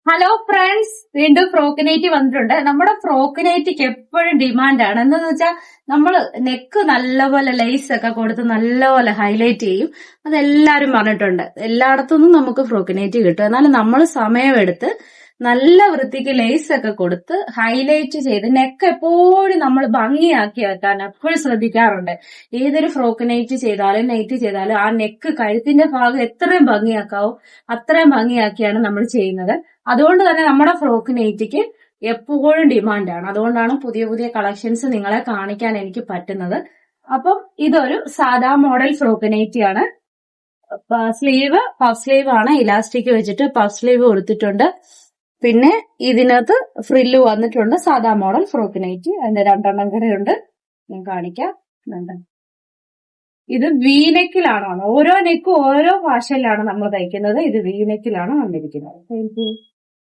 Hello friends, വീണ്ടും frock nightie വന്നിട്ടുണ്ട്. നമ്മുടെ ഫ്രോക്ക് നൈറ്റിക്ക് എപ്പോഴും ഡിമാൻഡാണ്. എന്താന്ന് വെച്ചാൽ നമ്മൾ നെക്ക് നല്ലപോലെ ലേസ് ഒക്കെ കൊടുത്ത് നല്ലപോലെ ഹൈലൈറ്റ് ചെയ്യും. അതെല്ലാരും പറഞ്ഞിട്ടുണ്ട്. എല്ലായിടത്തുനിന്നും നമുക്ക് ഫ്രോക്ക് നൈറ്റി കിട്ടും. എന്നാലും നമ്മൾ സമയമെടുത്ത് നല്ല വൃത്തിക്ക് ലേസ് ഒക്കെ കൊടുത്ത് ഹൈലൈറ്റ് ചെയ്ത് നെക്ക് എപ്പോഴും നമ്മൾ ഭംഗിയാക്കി വെക്കാൻ എപ്പോഴും ശ്രദ്ധിക്കാറുണ്ട്. ഏതൊരു ഫ്രോക്ക് നൈറ്റി ചെയ്താലും ആ നെക്ക് കഴുത്തിന്റെ ഭാഗം എത്രയും ഭംഗിയാക്കാവോ അത്രയും ഭംഗിയാക്കിയാണ് നമ്മൾ ചെയ്യുന്നത്. അതുകൊണ്ട് തന്നെ നമ്മുടെ ഫ്രോക്ക് നൈറ്റിക്ക് എപ്പോഴും ഡിമാൻഡാണ്. അതുകൊണ്ടാണ് പുതിയ പുതിയ കളക്ഷൻസ് നിങ്ങളെ കാണിക്കാൻ എനിക്ക് പറ്റുന്നത്. അപ്പം ഇതൊരു സാധാ മോഡൽ ഫ്രോക്ക് നൈറ്റിയാണ്. സ്ലീവ് പഫ് സ്ലീവ് ആണ്, ഇലാസ്റ്റിക് വെച്ചിട്ട് പഫ് സ്ലീവ് കൊടുത്തിട്ടുണ്ട്. പിന്നെ ഇതിനകത്ത് ഫ്രില്ല് വന്നിട്ടുണ്ട്. സാധാ മോഡൽ ഫ്രോക്ക് നൈറ്റി. അതിന്റെ രണ്ടെണ്ണം കൂടെയുണ്ട്, ഞാൻ കാണിക്കാം. ഇത് വീനെക്കിലാണ്. ഓരോ നെക്കും ഓരോ ഫാഷനിലാണ് നമ്മൾ തയ്ക്കുന്നത്. ഇത് വീനെക്കിലാണ് വന്നിരിക്കുന്നത്.